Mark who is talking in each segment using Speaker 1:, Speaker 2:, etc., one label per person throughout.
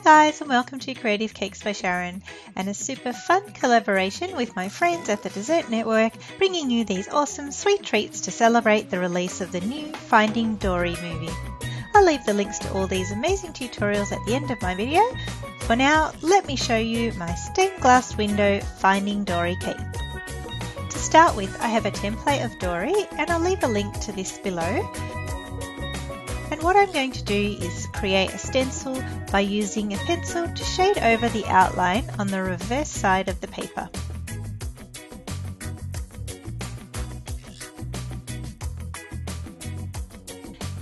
Speaker 1: guys, and welcome to Creative Cakes by Sharon, and a super fun collaboration with my friends at the Dessert Network, bringing you these awesome sweet treats to celebrate the release of the new Finding Dory movie. I'll leave the links to all these amazing tutorials at the end of my video. For now, let me show you my stained glass window Finding Dory cake. To start with, I have a template of Dory, and I'll leave a link to this below. And what I'm going to do is create a stencil by using a pencil to shade over the outline on the reverse side of the paper.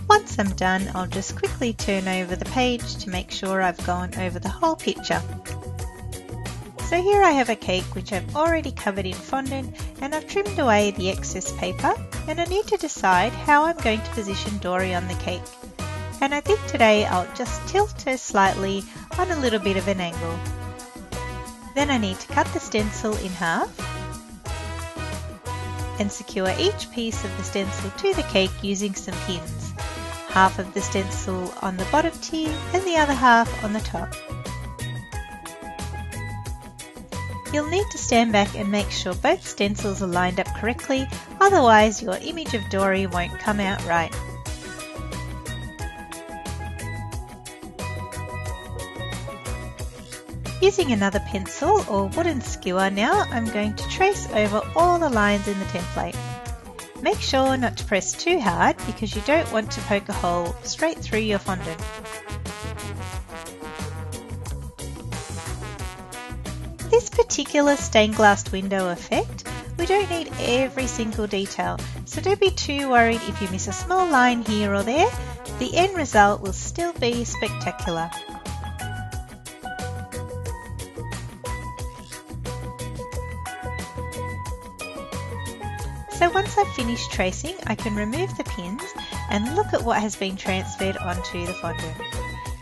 Speaker 1: Once I'm done, I'll just quickly turn over the page to make sure I've gone over the whole picture. So here I have a cake which I've already covered in fondant, and I've trimmed away the excess paper, and I need to decide how I'm going to position Dory on the cake. And I think today I'll just tilt her slightly on a little bit of an angle. Then I need to cut the stencil in half and secure each piece of the stencil to the cake using some pins. Half of the stencil on the bottom tier and the other half on the top. You'll need to stand back and make sure both stencils are lined up correctly, otherwise your image of Dory won't come out right. Using another pencil or wooden skewer now, I'm going to trace over all the lines in the template. Make sure not to press too hard because you don't want to poke a hole straight through your fondant. This particular stained glass window effect, we don't need every single detail, so don't be too worried if you miss a small line here or there. The end result will still be spectacular. So once I've finished tracing, I can remove the pins and look at what has been transferred onto the fondant.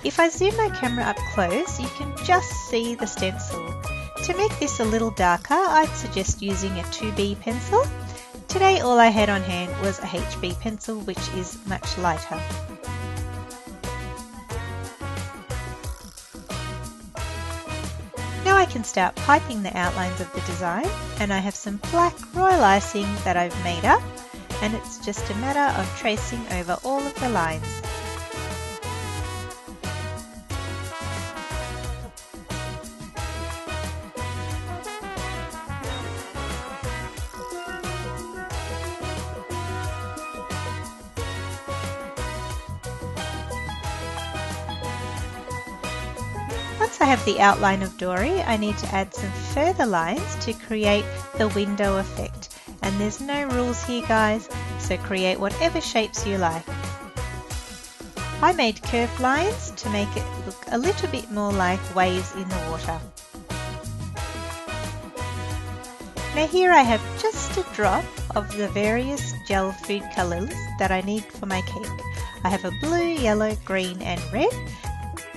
Speaker 1: If I zoom my camera up close, you can just see the stencil. To make this a little darker, I'd suggest using a 2B pencil. Today all I had on hand was a HB pencil, which is much lighter. Now I can start piping the outlines of the design, and I have some black royal icing that I've made up, and it's just a matter of tracing over all of the lines. Once I have the outline of Dory, I need to add some further lines to create the window effect. And there's no rules here, guys, so create whatever shapes you like. I made curved lines to make it look a little bit more like waves in the water. Now here I have just a drop of the various gel food colours that I need for my cake. I have a blue, yellow, green and red,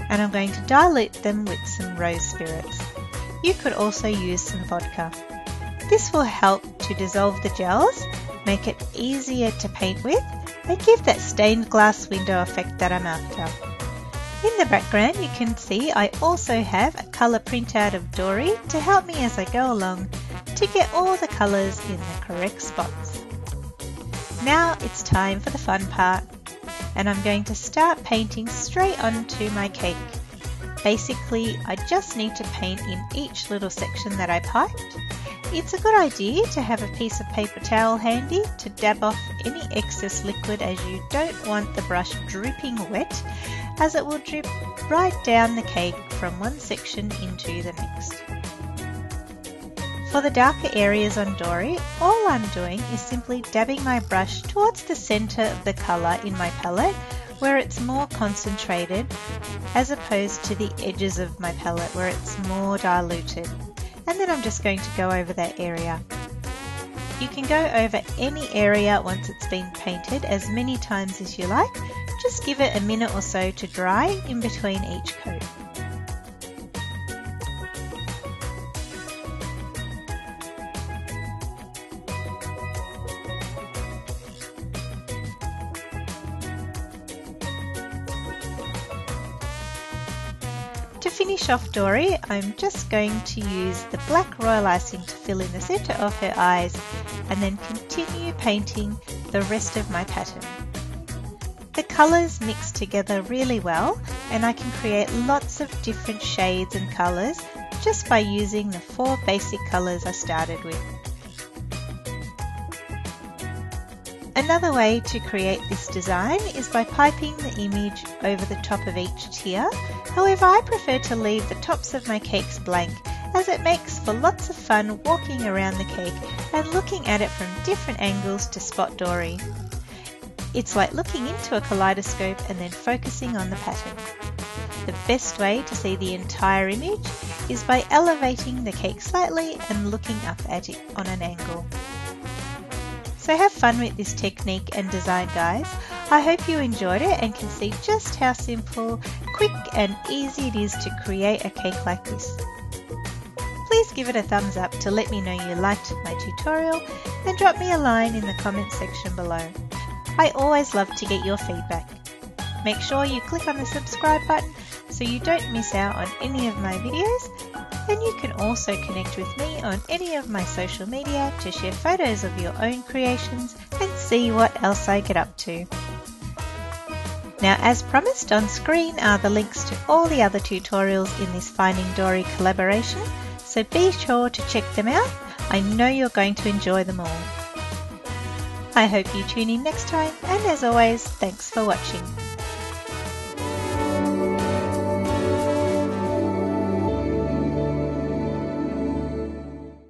Speaker 1: and I'm going to dilute them with some rose spirits. You could also use some vodka. This will help to dissolve the gels, make it easier to paint with, and give that stained glass window effect that I'm after. In the background you can see I also have a colour printout of Dory to help me as I go along to get all the colours in the correct spots. Now it's time for the fun part, and I'm going to start painting straight onto my cake. Basically, I just need to paint in each little section that I piped. It's a good idea to have a piece of paper towel handy to dab off any excess liquid, as you don't want the brush dripping wet, as it will drip right down the cake from one section into the next. For the darker areas on Dory, all I'm doing is simply dabbing my brush towards the centre of the colour in my palette, where it's more concentrated, as opposed to the edges of my palette where it's more diluted. And then I'm just going to go over that area. You can go over any area once it's been painted as many times as you like. Just give it a minute or so to dry in between each coat. To finish off Dory, I'm just going to use the black royal icing to fill in the centre of her eyes and then continue painting the rest of my pattern. The colours mix together really well and I can create lots of different shades and colours just by using the 4 basic colours I started with. Another way to create this design is by piping the image over the top of each tier. However, I prefer to leave the tops of my cakes blank as it makes for lots of fun walking around the cake and looking at it from different angles to spot Dory. It's like looking into a kaleidoscope and then focusing on the pattern. The best way to see the entire image is by elevating the cake slightly and looking up at it on an angle. So have fun with this technique and design, guys. I hope you enjoyed it and can see just how simple, quick and easy it is to create a cake like this. Please give it a thumbs up to let me know you liked my tutorial and drop me a line in the comment section below. I always love to get your feedback. Make sure you click on the subscribe button so you don't miss out on any of my videos, and you can also connect with me on any of my social media to share photos of your own creations and see what else I get up to. Now, as promised, on screen are the links to all the other tutorials in this Finding Dory collaboration, so be sure to check them out. I know you're going to enjoy them all. I hope you tune in next time, and as always, thanks for watching.